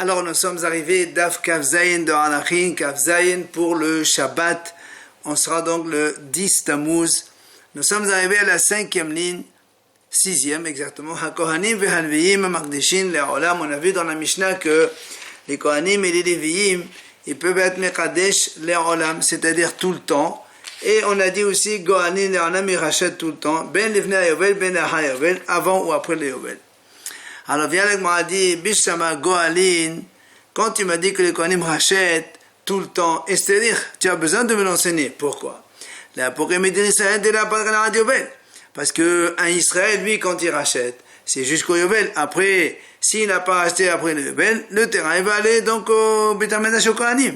Alors nous sommes arrivés d'Af Kaf Zayin de Anachin, Kaf Zayin pour le Shabbat. On sera donc le 10 Tammuz. Nous sommes arrivés à la 5e ligne, 6e exactement. HaKohanim ve'Halviyim Makdishin le'olam. On a vu dans la Mishnah que les Kohanim et les Léviim, ils peuvent être Mekadesh le'olam, c'est-à-dire tout le temps. Et on a dit aussi Gohanim le'olam, ils rachètent tout le temps. Ben Livnei HaYovel, Ben HaYovel, avant ou après le Yovel. Alors vient le Gemara dit, Bishama Gohalin, quand tu m'as dit que les Kohanim rachètent tout le temps, et c'est-à-dire, tu as besoin de me l'enseigner. Pourquoi? Parce que un Israël, lui, quand il rachète, c'est jusqu'au Yovel. Après, s'il n'a pas acheté après le Yovel, le terrain il va aller donc au Beit HaMikdash au Kohanim.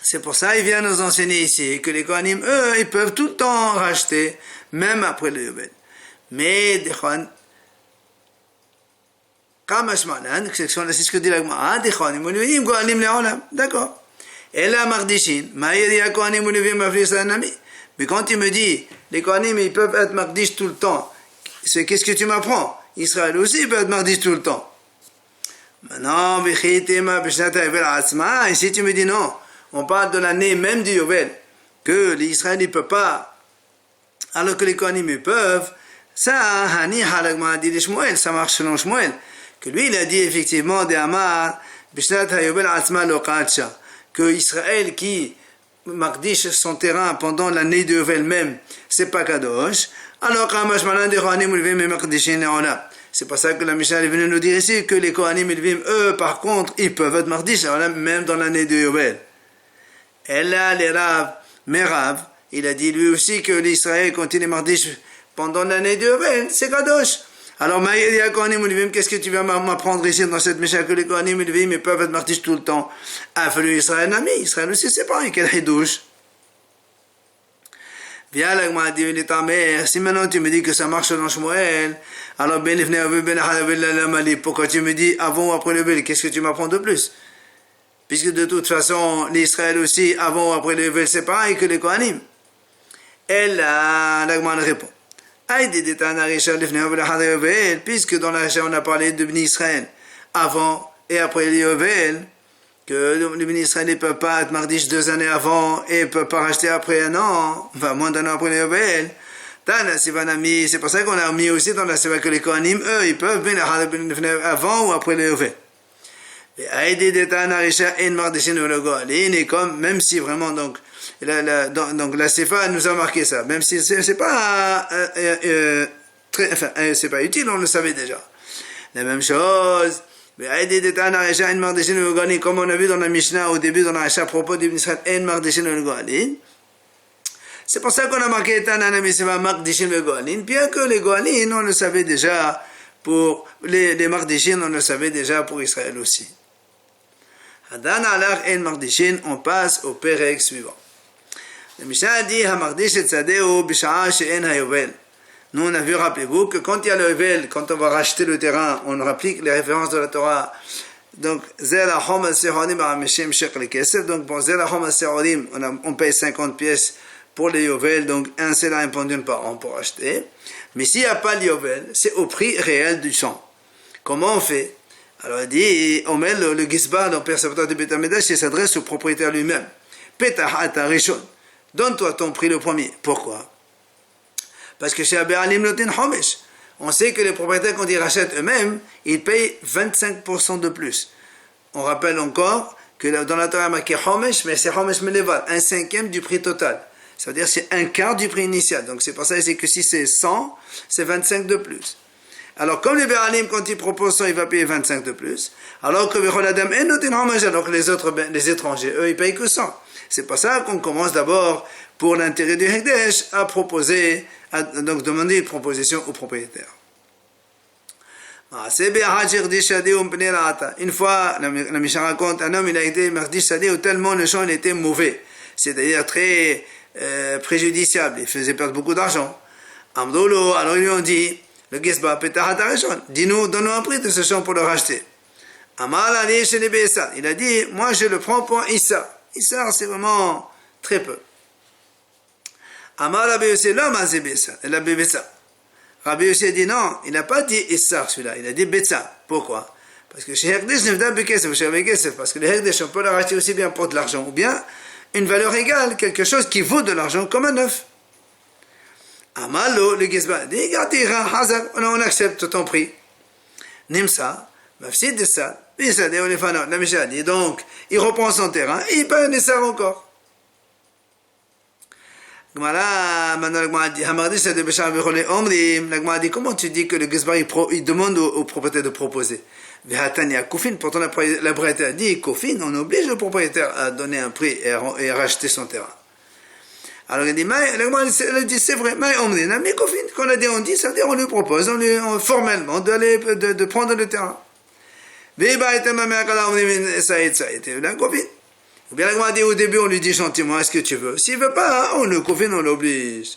C'est pour ça qu'il vient nous enseigner ici que les Kohanim, eux, ils peuvent tout le temps racheter, même après le Yovel. Mais des Kohanim, c'est ce que dit la Gemara. D'accord. Et là, Mardishin, mais quand il me dit, les Kohanim, ils peuvent être Mardish tout le temps, qu'est-ce que tu m'apprends? Israël aussi peut être Mardish tout le temps. Maintenant, et si tu me dis non, on parle de l'année même du Yovel, que les Israéliens ne peuvent pas, alors que les Kohanim, ils peuvent, ça, ça marche selon Shmuel. Que lui, il a dit effectivement que Israël qui makdish son terrain pendant l'année de Yovel même, c'est pas kadosh. Alors c'est pas ça que la Mishnah est venue nous dire ici, que les Kohanim eux par contre, ils peuvent être makdish même dans l'année de Yovel. Et là, les Rav, Merav, il a dit lui aussi que l'Israël quand il est makdish pendant l'année de Yovel, c'est kadosh. Alors, qu'est-ce que tu vas m'apprendre ici dans cette Mishnah que les Kohanim ils peuvent être martyrs tout le temps? Ah, fallu Israël ami, Israël aussi c'est pareil, quelle douche. Viens là, m'a dit ta mère, si maintenant tu me dis que ça marche dans Shmuel, alors pourquoi tu me dis avant ou après le Yovel? Qu'est-ce que tu m'apprends de plus? Puisque de toute façon, l'Israël aussi, avant ou après le Yovel, c'est pareil que les Kohanim. Et là, la Gemara répond. Puisque dans la on a parlé de Bnei Israël avant et après le Yovel, que le Bnei Israël ne peut pas être mardish 2 années avant et ne peut pas racheter après un an, enfin moins d'un an après le Yovel. C'est pour ça qu'on a mis aussi dans la Siva que les Kohanim, eux, ils peuvent venir avant ou après le Yovel. Et comme, même si vraiment, donc la Sefa nous a marqué ça, même si c'est pas c'est pas utile, on le savait déjà. La même chose, comme on a vu dans la Mishnah au début dans la Racha à propos d'Ibn Israël, c'est pour ça qu'on a marqué bien que les Goalin, on le savait déjà pour les Mardishin, on le savait déjà pour Israël aussi. On passe au Pérec suivant. Le Mishnah dit nous on a vu, rappelez-vous, que quand il y a le Yovel, quand on va racheter le terrain, on applique les références de la Torah. Donc, donc pour on paye 50 pièces pour les Yovel, donc un seller et pendule par an pour acheter. Mais s'il n'y a pas le Yovel, c'est au prix réel du champ. Comment on fait? Alors il dit, on met le Gizbar, le percepteur de Beit HaMikdash, il s'adresse au propriétaire lui-même. Petah ata rishon. Donne-toi ton prix le premier. Pourquoi? Parce que chez Abéalim Lotin Homesh, on sait que les propriétaires, quand ils rachètent eux-mêmes, ils payent 25% de plus. On rappelle encore que dans la Torah, il y a marqué Homesh, mais c'est Homesh Melevad, 1/5 du prix total. Ça veut dire que c'est 1/4 du prix initial. Donc c'est pour ça que si c'est 100, c'est 25 de plus. Alors comme les Béalim, quand ils proposent 100, il va payer 25 de plus. Alors que les étrangers, eux, ils payent que 100. C'est pour ça qu'on commence d'abord, pour l'intérêt du Hekdesh, à proposer, donc demander une proposition au propriétaire. Une fois, la Mishnah raconte, un homme il a été mardish sadeh tellement le champ il était mauvais, c'est-à-dire très préjudiciable, il faisait perdre beaucoup d'argent. Amdolo, alors ils lui ont dit, le Gesba Petah, dis-nous, donne-nous un prix de ce champ pour le racheter. Amal Ali chez les Bessa, il a dit, moi je le prends pour Issa. Issa c'est vraiment très peu. Amal Rabbi Yossi, l'homme a Bessa, la Bessa. Rabbi Yossi a dit non, il n'a pas dit Issa celui-là, il a dit Betsa. Pourquoi? Parce que chez Hekdesh, parce que les Hekdesh, on peut la racheter aussi bien pour de l'argent, ou bien une valeur égale, quelque chose qui vaut de l'argent comme un neuf. Amalo, le Gizbar dit, on accepte ton prix. Nimsa, mafsid de ça, la Mishnah dit, donc, il reprend son terrain, et il paye un Nessar encore. La Gemara dit, comment tu dis que le Gizbar il demande au propriétaire de proposer? Pourtant la propriétaire dit, Kofin, on oblige le propriétaire à donner un prix et à racheter son terrain. Alors il dit, c'est vrai, mais Kofin, quand on dit, ça veut dire on lui propose formellement de prendre le terrain. Ou bien la Gemara dit au début, on lui dit gentiment, est-ce que tu veux? S'il ne veut pas, on l'oblige.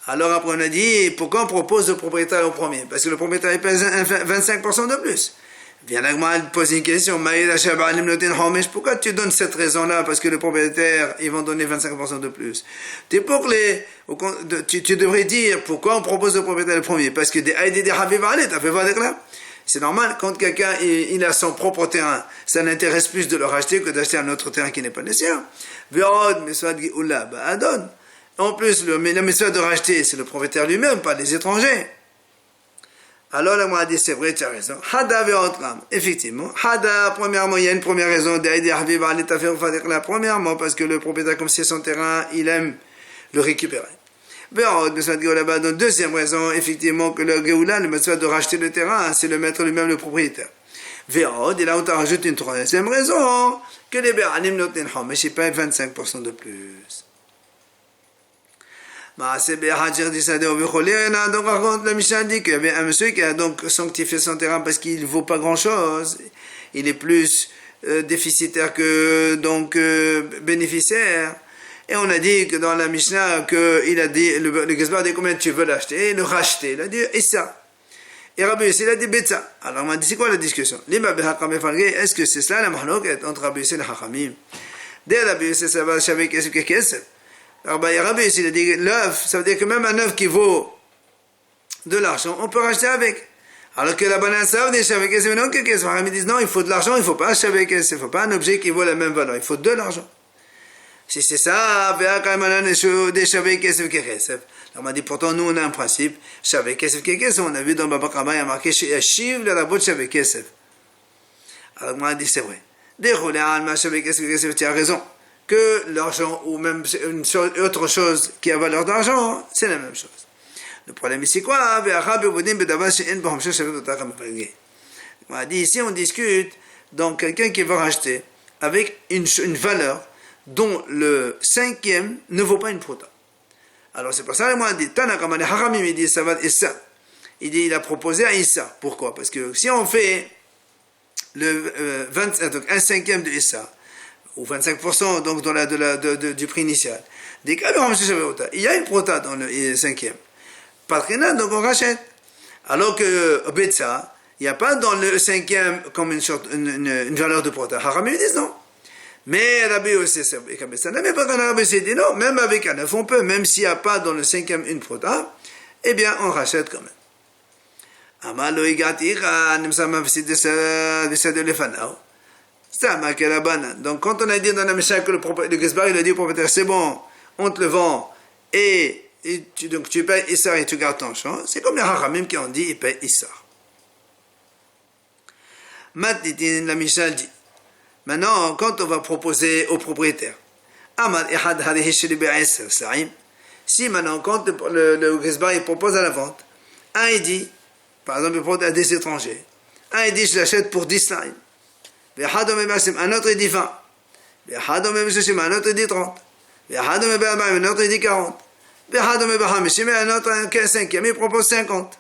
Alors après on a dit, pourquoi on propose le propriétaire au premier? Parce que le propriétaire il pèse 25% de plus. Bien la Gemara pose une question, pourquoi tu donnes cette raison-là? Parce que le propriétaire, ils vont donner 25% de plus. Tu devrais dire, pourquoi on propose le propriétaire le premier? Parce que c'est normal, quand quelqu'un il a son propre terrain, ça l'intéresse plus de le racheter que d'acheter un autre terrain qui n'est pas le sien. En plus, la méthode de racheter, c'est le propriétaire lui-même, pas les étrangers. Alors, la Gemara dit, c'est vrai, tu as raison. Effectivement. Premièrement, il y a une première raison. Premièrement, parce que le propriétaire, comme c'est son terrain, il aime le récupérer. Deuxième raison, effectivement, que le Géoula, le méthode de racheter le terrain, c'est le maître lui-même, le propriétaire. Et là, on t'a rajouté une troisième raison, que les Bé'anim notent Homesh, ils payent 25% de plus. Donc raconte la Mishnah dit qu'il y avait un monsieur qui a donc sanctifié son terrain parce qu'il ne vaut pas grand chose. Il est plus déficitaire que bénéficiaire. Et on a dit que dans la Mishnah qu'il a dit, le Gizbar a dit combien tu veux l'acheter, le racheter. Il a dit Issa. Et Rabbi Yossi il a dit Betza. Alors on m'a dit c'est quoi la discussion? Est-ce que c'est cela la mahloket entre Rabbi Yossi et le Chachamim? Dès Rabbi Yossi ça va savoir qu'est-ce que c'est. Alors, Rabbi il a dit l'œuf, ça veut dire que même un œuf qui vaut de l'argent, on peut racheter avec. Alors que la banane, ça veut dire avec mais non, ils disent non, il faut de l'argent, il ne faut pas acheter avec, il ne faut pas un objet qui vaut la même valeur, il faut de l'argent. Si c'est ça, on m'a dit pourtant nous on a un principe, on a vu dans Baba Kama, il y a marqué Shiv le rabot Shavek Kesef. Alors, on m'a dit c'est vrai. Tu as raison. Que l'argent ou même autre chose qui a valeur d'argent, c'est la même chose. Le problème ici quoi? On a dit ici on discute donc quelqu'un qui va racheter avec une valeur dont le cinquième ne vaut pas une prota. Alors c'est pour ça qu'on a dit Tanakamane Haramim il dit ça va Issa. Il dit il a proposé à Issa. Pourquoi? Parce que si on fait donc un cinquième de Issa ou 25% donc du prix initial. Il y a une prota dans le cinquième. Patrina, donc on rachète. Alors que Betsa, il n'y a pas dans le cinquième comme une valeur de prota. Haramim disent non. Mais Rabbi Yossi dit non, même avec un œuf on peut, même s'il n'y a pas dans le cinquième une prota, eh bien on rachète quand même. Donc quand on a dit dans la Mishnah que le Gizbar il a dit au propriétaire c'est bon, on te le vend et tu payes Issar et tu gardes ton champ, c'est comme les Hachamim qui ont dit ils payent Issar. Maintenant la Mishnah dit, maintenant quand on va proposer au propriétaire, si maintenant quand le Gizbar il propose à la vente, un il dit, par exemple il propose à des étrangers, un il dit je l'achète pour 10 lines. Un autre dit 20. Un autre dit 30. Un autre dit 40. Un autre, un cinquième, il propose 50.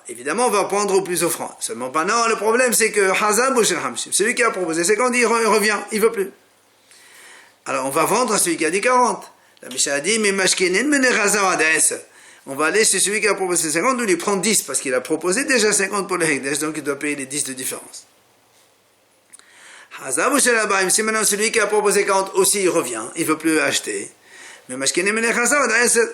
Évidemment, on va prendre au plus offrant. Seulement, non, le problème, c'est que celui qui a proposé 50, il revient, il ne veut plus. Alors, on va vendre à celui qui a dit 40. La Mishnah a dit, mais on va aller chez celui qui a proposé 50, nous lui prendre 10, parce qu'il a proposé déjà 50 pour le Hekdesh, donc il doit payer les 10 de différence. Si maintenant celui qui a proposé 40 aussi il revient, il ne veut plus acheter. Mais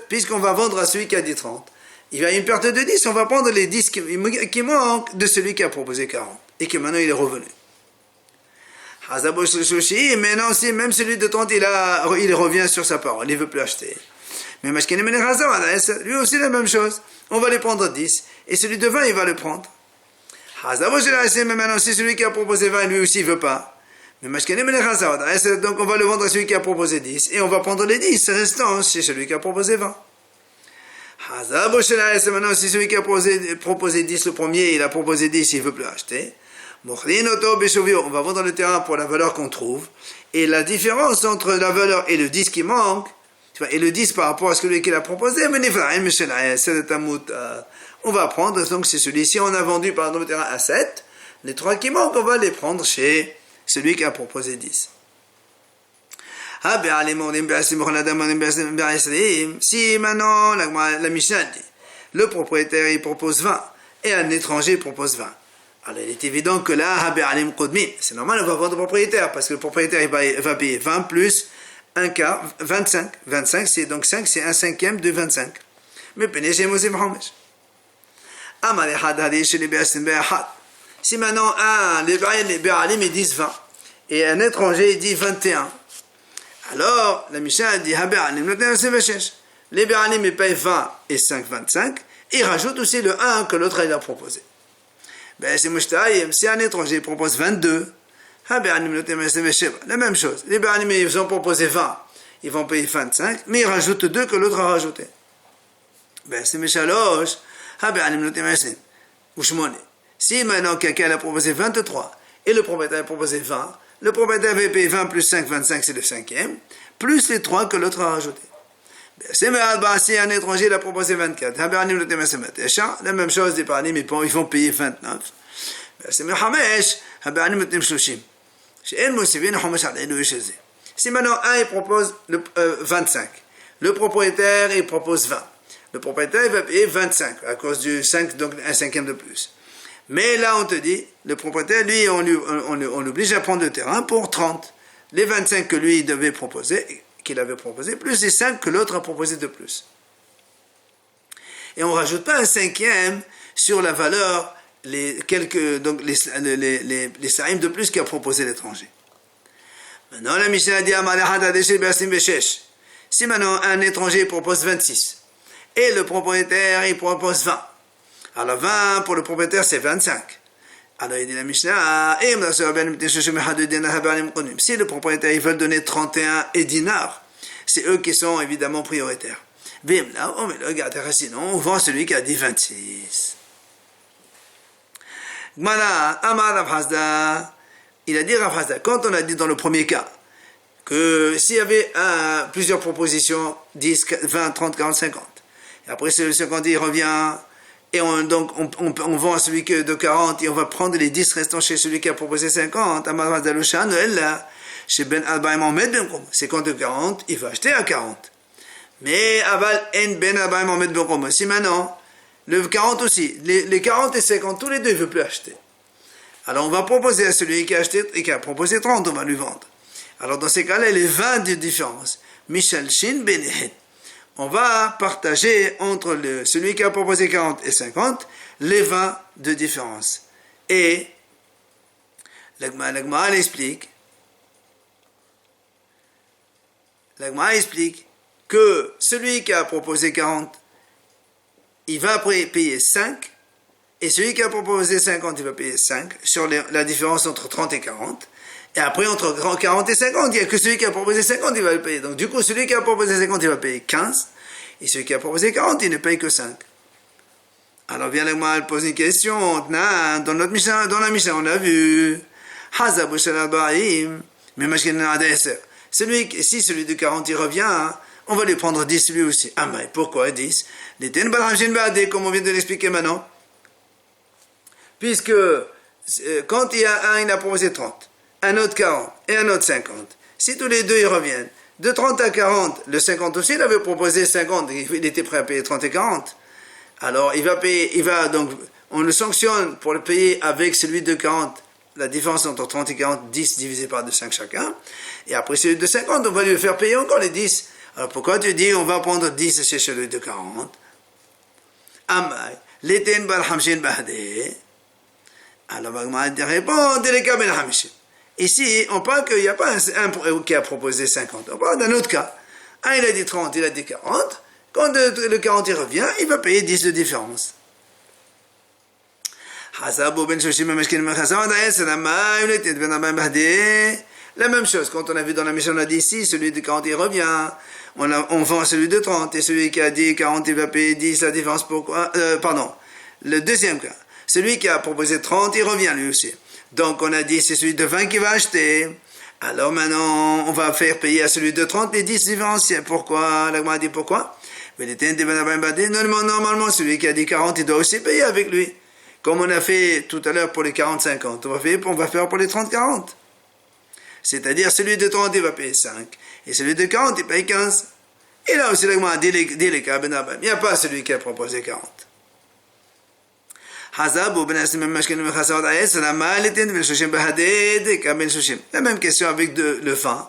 puisqu'on va vendre à celui qui a dit 30, il y a une perte de 10, on va prendre les 10 qui manquent de celui qui a proposé 40 et que maintenant il est revenu. Maintenant, si même celui de 30, il revient sur sa parole, il ne veut plus acheter. Mais lui aussi la même chose. On va les prendre 10 et celui de 20, il va le prendre. Mais maintenant, si celui qui a proposé 20, lui aussi, il ne veut pas. Donc on va le vendre à celui qui a proposé 10 et on va prendre les 10 restants chez celui qui a proposé 20. Maintenant, si celui qui a proposé 10 le premier, il a proposé 10, il ne veut plus acheter. On va vendre le terrain pour la valeur qu'on trouve. Et la différence entre la valeur et le 10 qui manque, et le 10 par rapport à celui qu'il a proposé, on va prendre, donc c'est celui-ci, on a vendu par exemple le terrain à 7, les 3 qui manquent, on va les prendre chez celui qui a proposé 10. Si maintenant la Mishnah dit, le propriétaire il propose 20 et un étranger propose 20. Alors il est évident que là, c'est normal, on va vendre au propriétaire, parce que le propriétaire il va payer 20 plus un quart, 25. 25, c'est donc 5, c'est un cinquième de 25. Mais si maintenant les Béalim ils disent 20 et un étranger il dit 21, alors la Mishnah dit les Béalim ils payent 20 et 5, 25, et ils rajoutent aussi le 1 que l'autre il a proposé. C'est Mouchtaïm, si un étranger propose 22, la même chose. Les Béalim ils ont proposé 20, ils vont payer 25, mais ils rajoutent 2 que l'autre a rajouté. C'est Meshalosh, si maintenant quelqu'un a proposé 23 et le propriétaire a proposé 20, le propriétaire va payer 20 plus 5, 25, c'est le cinquième, plus les 3 que l'autre a rajouté. Si un étranger il a proposé 24, la même chose des Béalim, ils vont payer 29. Si maintenant un il propose 25, le propriétaire il propose 20. Le propriétaire il va payer 25 à cause du 5, donc un cinquième de plus. Mais là on te dit, le propriétaire lui on l'oblige à prendre le terrain pour 30. Les 25 que lui qu'il avait proposé, plus les 5 que l'autre a proposé de plus. Et on ne rajoute pas un cinquième sur la valeur, les saïm de plus qu'a proposé l'étranger. Maintenant la Mishnah dit si maintenant un étranger propose 26 et le propriétaire il propose 20, alors 20 pour le propriétaire c'est 25. Alors il dit la Mishnah, si le propriétaire il veut donner 31 et dinars, c'est eux qui sont évidemment prioritaires. Sinon on vend celui qui a dit 26. Il a dit Rav Hasda, quand on a dit dans le premier cas que s'il y avait plusieurs propositions, 10, 20, 30, 40, 50, et après celui quand il revient, et on vend à celui de 40, et on va prendre les 10 restants chez celui qui a proposé 50, chez Ben Albaïm en Med Ben Kom, c'est quand de 40, il va acheter à 40. Mais Aval En Ben Albaïm en Med Ben Kom, si maintenant, le 40 aussi, les 40 et 50, tous les deux, il ne veut plus acheter. Alors on va proposer à celui qui a acheté et qui a proposé 30, on va lui vendre. Alors dans ces cas-là, les 20 de différence. Michel Shin Benehet. On va partager entre celui qui a proposé 40 et 50, les 20 de différence. Et l'Agma explique que celui qui a proposé 40, il va payer 5, et celui qui a proposé 50, il va payer 5, sur la différence entre 30 et 40. Et après, entre 40 et 50, il n'y a que celui qui a proposé 50, il va le payer. Donc du coup, celui qui a proposé 50, il va payer 15, et celui qui a proposé 40, il ne paye que 5. Alors vient le mal pose une question, dans la Mishnah, on a vu, celui de 40, il revient, on va lui prendre 10 lui aussi. Ah mais pourquoi 10? Comme on vient de l'expliquer maintenant. Puisque quand il y a un, il a proposé 30, un autre 40 et un autre 50. Si tous les deux ils reviennent, de 30 à 40, le 50 aussi, il avait proposé 50, il était prêt à payer 30 et 40. Alors donc, on le sanctionne pour le payer avec celui de 40, la différence entre 30 et 40, 10 divisé par 5 chacun. Et après celui de 50, on va lui faire payer encore les 10. Alors pourquoi tu dis on va prendre 10 chez celui de 40? Amay, l'éten bal hamshin bahdé. Alors, Bagma répond, Deleka ben hamshin. Ici, on parle qu'il n'y a pas un qui a proposé 50. On parle d'un autre cas. Un, il a dit 30, il a dit 40. Quand le 40 il revient, il va payer 10 de différence. La même chose, quand on a vu dans la mission, on a dit ici, celui de 40 il revient, on vend celui de 30, et celui qui a dit 40 il va payer 10, la différence pourquoi le deuxième cas, celui qui a proposé 30 il revient lui aussi. Donc on a dit c'est celui de 20 qui va acheter, alors maintenant on va faire payer à celui de 30 les 10 différentiels. Pourquoi? L'agma a dit pourquoi? Normalement celui qui a dit 40 il doit aussi payer avec lui. Comme on a fait tout à l'heure pour les 40-50, on va faire pour les 30-40. C'est-à-dire, celui de 30, il va payer 5. Et celui de 40, il paye 15. Et là aussi, il n'y a pas celui qui a proposé 40. La même question avec le vin.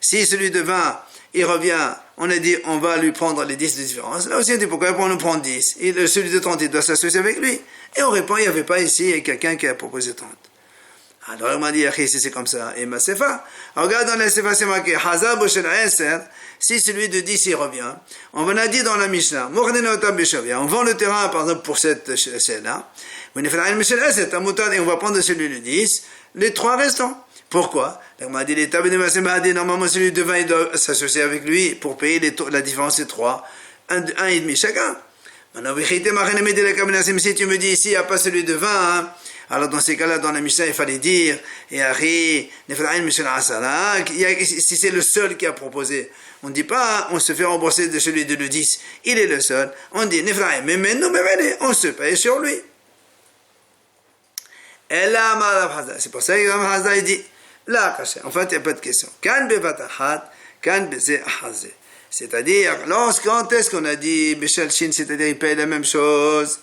Si celui de 20, il revient, on a dit, on va lui prendre les 10 de différence. Là aussi, on dit, pourquoi on nous prend 10? Et celui de 30, il doit s'associer avec lui. Et on répond, il n'y avait pas ici quelqu'un qui a proposé 30. Alors, on m'a dit, si c'est comme ça, et ma sefa. Regarde dans la sefa, c'est marqué, Hazab shel Eser, si celui de 10, il revient. On a dit dans la Mishnah, on vend le terrain, par exemple, pour celle-là. Et on va prendre celui de 10, les 3 restants. Pourquoi? On m'a dit, normalement, celui de 20, il doit s'associer avec lui pour payer la différence des 3, un et demi chacun. Maintenant, si tu me dis ici, il n'y a pas celui de 20, hein, alors dans ces cas-là, dans la Mishnah, il fallait dire, si c'est le seul qui a proposé, on ne dit pas, on se fait rembourser de celui de le 10, il est le seul, on dit, mais maintenant, on se paye sur lui. Et là, c'est pour ça que Ram Hazda, il dit, là, en fait, il n'y a pas de question. C'est-à-dire, quand est-ce qu'on a dit, Bishal Shin, c'est-à-dire, il paye la même chose.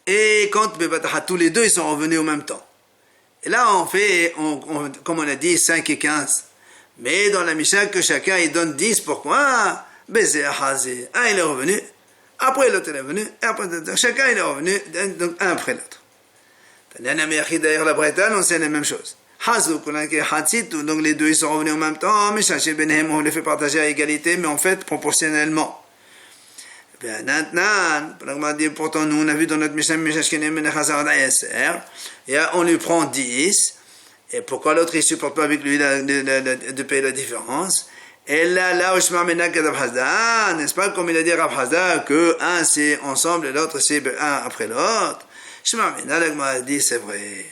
Et quand tous les deux ils sont revenus en même temps. Et là on fait, comme on a dit, 5 et 15. Mais dans la Mishnah que chacun il donne 10, pourquoi? Un il est revenu, après l'autre il est revenu, et après chacun il est revenu, donc un après l'autre. D'ailleurs la Bretagne on sait la même chose. Donc les deux ils sont revenus en même temps, mais on les fait partager à égalité, mais en fait proportionnellement. Pourtant, nous on a vu dans notre Mishnah, on lui prend 10, et pourquoi l'autre il ne supporte pas avec lui de payer la différence? Et là, n'est-ce pas comme il a dit Rav Hazda, que un c'est ensemble et l'autre c'est un après l'autre? L'agma a dit c'est vrai.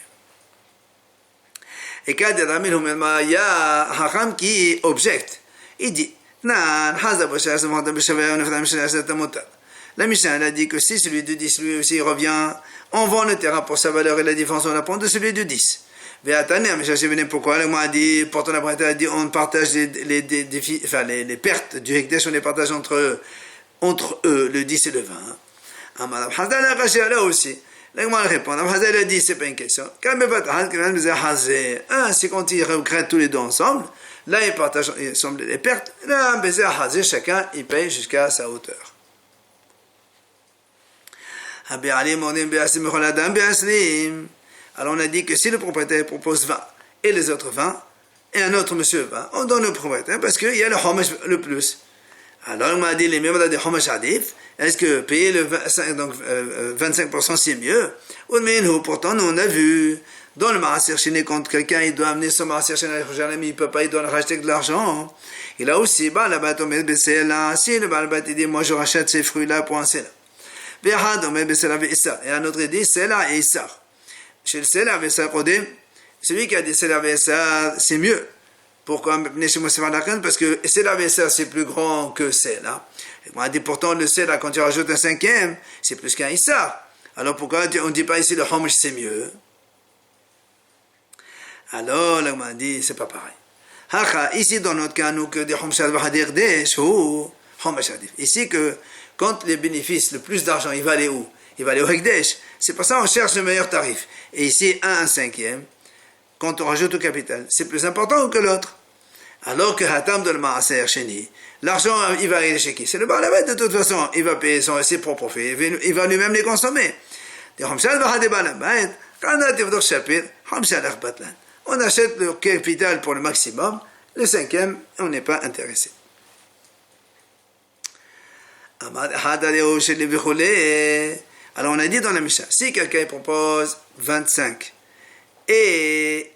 Et quand il y a Hacham qui objecte, il dit, la Mishnah a dit que si celui de 10 lui aussi revient, on vend le terrain pour sa valeur et la différence on la prend de celui de 10. Pourquoi? Le mois a dit, pourtant la Bretagne a dit, on partage les pertes du Hekdesh, on les partage entre eux, le 10 et le 20. Là aussi. L'Agma répond, Hazal a dit, c'est pas une question. C'est quand ils recréent tous les deux ensemble, là ils partagent ensemble les pertes, là, chacun il paye jusqu'à sa hauteur. Alors on a dit que si le propriétaire propose 20 et les autres 20, et un autre monsieur 20, on donne au propriétaire parce qu'il y a le homesh le plus. Alors on m'a dit les membres des homesh adif. Est-ce que payer le 25% c'est mieux? Mais nous, pourtant, nous on a vu dans le Maaser Sheni, quand quelqu'un il doit amener son Maaser Sheni à Jérusalem, il ne peut pas, il doit le racheter avec de l'argent. Il a aussi, si le Balbat il dit, moi je rachète ces fruits-là pour un Sela. Et un autre il dit, Sela et Issar. Chez le Sela et Issar, celui qui a dit Sela et Issar, c'est mieux. Pourquoi? Parce que Sela et Issar c'est plus grand que Sela. On a dit pourtant le sel, quand tu rajoutes un 5e, c'est plus qu'un Issar. Alors pourquoi on ne dit pas ici le homesh c'est mieux? Alors là on a dit c'est pas pareil. Ici dans notre cas, nous que des homesh adif, ici que quand les bénéfices, le plus d'argent, il va aller où? Il va aller au Hekdesh. C'est pour ça qu'on cherche le meilleur tarif. Et ici un 5e, quand on rajoute au capital, c'est plus important que l'autre. Alors que Hatam de Maaser Sheni, l'argent, il va aller chez qui? C'est le Baal HaBayit, de toute façon, il va payer ses propres frais, il va lui-même les consommer. On achète le capital pour le maximum, le cinquième, on n'est pas intéressé. Alors on a dit dans la Mishnah, si quelqu'un propose 25 et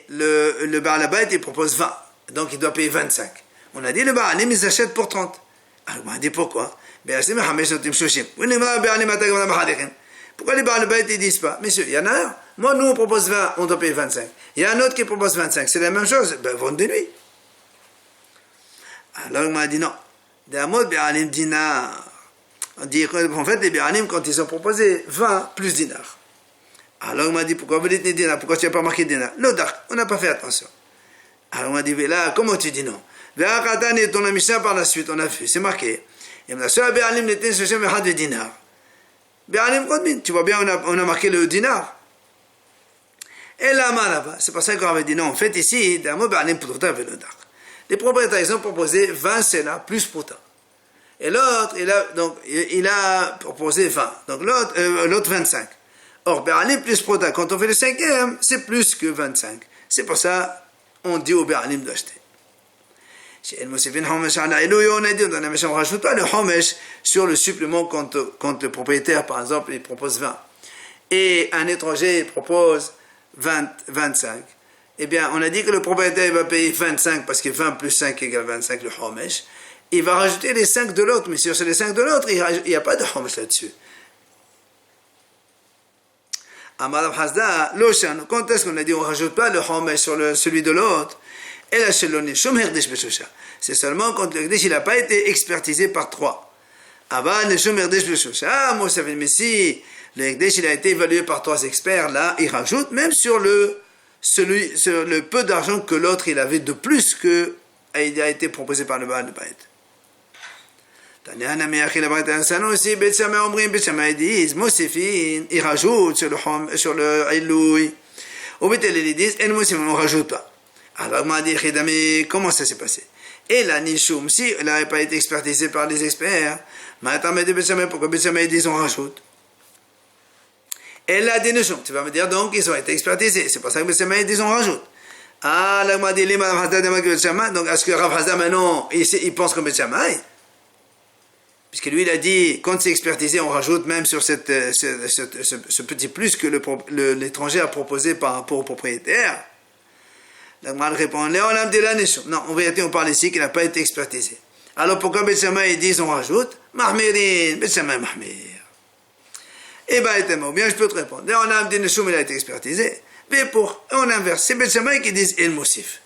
le Baal HaBayit il propose 20, donc il doit payer 25. On a dit le Baalim ils achètent pour 30. Alors on a dit pourquoi? Pourquoi les Baal HaBayit ils disent pas, messieurs, il y en a un, moi nous on propose 20, on doit payer 25. Il y a un autre qui propose 25, c'est la même chose, ben vendez-lui. Alors on m'a dit non. En fait, les Baalim, quand ils ont proposé 20 plus dinar. Alors on m'a dit, pourquoi vous dites dinar? Pourquoi tu n'as pas marqué dinar? L'odar, on n'a pas fait attention. Alors on m'a dit, là, comment tu dis non? Dans la Mishnah par la suite, on a vu, c'est marqué. Tu vois bien, on a marqué le dinar. Et là, c'est pour ça qu'on avait dit non. En fait, ici, les propriétaires, ils ont proposé 20 sénats plus prouta. Et l'autre, il a proposé 20. Donc l'autre 25. Or, Bé'alim plus prouta, quand on fait le cinquième, c'est plus que 25. C'est pour ça on dit au Bé'alim d'acheter. Chez El Mosifin Homesh Ana Eloui, on a dit, on ne rajoute pas le Homesh sur le supplément quand le propriétaire, par exemple, il propose 20. Et un étranger propose 25. Eh bien, on a dit que le propriétaire il va payer 25 parce que 20 plus 5 égale 25, le Homesh. Il va rajouter les 5 de l'autre, mais sur les 5 de l'autre, il n'y a pas de Homesh là-dessus. Amar Hasda, Loshan, quand est-ce qu'on a dit on ne rajoute pas le Homesh sur celui de l'autre? Et la Sheloni, Shum Herdesh Beshosha. C'est seulement quand le Herdesh n'a pas été expertisé par 3. Avant le Shum Herdesh Beshosha. Ah, moi, ça fait, mais si le Herdesh il a été évalué par 3 experts, là, il rajoute même sur le peu d'argent que l'autre il avait de plus que il a été proposé par le Baal HaBayit. Aussi, Bet Shammai Omrim, Bet Shammai disent, Mosifin, il rajoute sur le Iloui. Au Bet Hillel ils disent, El Mosifin, on ne rajoute pas. Alors, m'a dit, Chidami, comment ça s'est passé? Et la Nishum, si elle n'avait pas été expertisée par les experts, maintenant, Bet Shammai, pourquoi Bet Shammai disent, on rajoute? Et là, des Nishum, tu vas me dire, donc, ils ont été expertisés. C'est pour ça que Bet Shammai disent, on rajoute. Ah, là, m'a dit, donc, est-ce que Rav Hasda, maintenant, il pense comme Bet Shammai? Puisque lui, il a dit, quand c'est expertisé, on rajoute même sur ce petit plus que l'étranger a proposé par rapport au propriétaire. La Gemara répond, non, en vérité, on parle ici qu'il n'a pas été expertisé. Alors pourquoi Bet Shammai, ils disent, on rajoute? Mahmirin, Bet Shammai Mahmir. Eh bien, bien, je peux te répondre. On a dit, il a été expertisé. Mais on inverse, c'est Bet Shammai qui disent, El Mosif.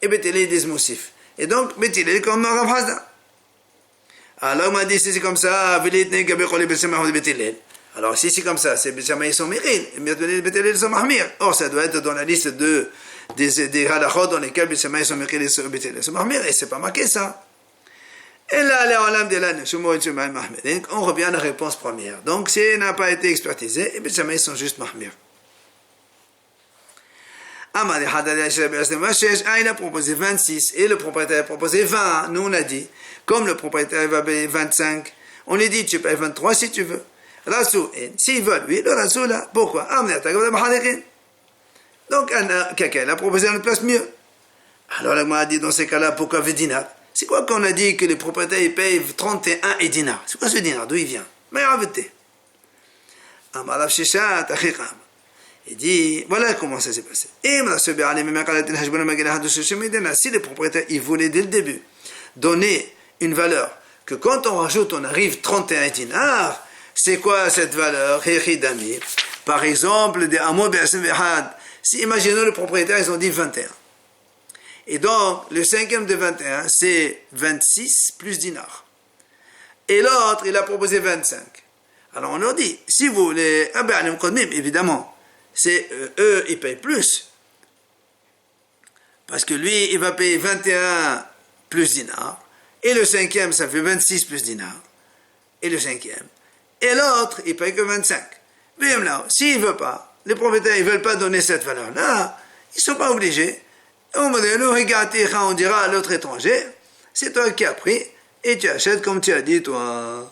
Et Bet Hillel, ils disent Mosif. Et donc, Bet Hillel, comme Rav Hasda. Alors, on m'a dit, si c'est comme ça, alors, si c'est comme ça, c'est Bet Shammai, ils sont Mirin, et Bet Hillel, ils sont Mahmir. Or, ça doit être dans la liste des halachot dans lesquels Bet Shammai, ils sont Mirin, et Bet Hillel, ils sont Mahmir, et c'est pas marqué ça. Et là, on revient à la réponse première. Donc, si elle n'a pas été expertisée, et Bet Shammai, ils sont juste Mahmir. Il a proposé 26 et le propriétaire a proposé 20. Nous on a dit, comme le propriétaire va payer 25, on lui dit tu payes 23 si tu veux. Rassou, s'il veut lui, le rassou là, pourquoi? Donc quelqu'un a proposé une place mieux. Alors on a dit dans ces cas-là, pourquoi 20 dinars? C'est quoi qu'on a dit que les propriétaires ils payent 31 et dinars? C'est quoi ce dinar? D'où il vient? Mais arrêtez. Amarav Shishat, Achicham. Il dit, voilà comment ça s'est passé. Et si les propriétaires, ils voulaient dès le début donner une valeur, que quand on rajoute, on arrive 31 dinars, c'est quoi cette valeur? Par exemple, si imaginons les propriétaires, ils ont dit 21. Et donc, le cinquième de 21, c'est 26 plus dinars. Et l'autre, il a proposé 25. Alors on leur dit, si vous voulez, évidemment, c'est eux, ils payent plus. Parce que lui, il va payer 21 plus dinars. Et le cinquième, ça fait 26 plus dinars. Et le cinquième. Et l'autre, il paye que 25. Même là, s'il ne veut pas, les propriétaires, ils ne veulent pas donner cette valeur-là, ils ne sont pas obligés. On dira à l'autre étranger, c'est toi qui as pris et tu achètes comme tu as dit toi.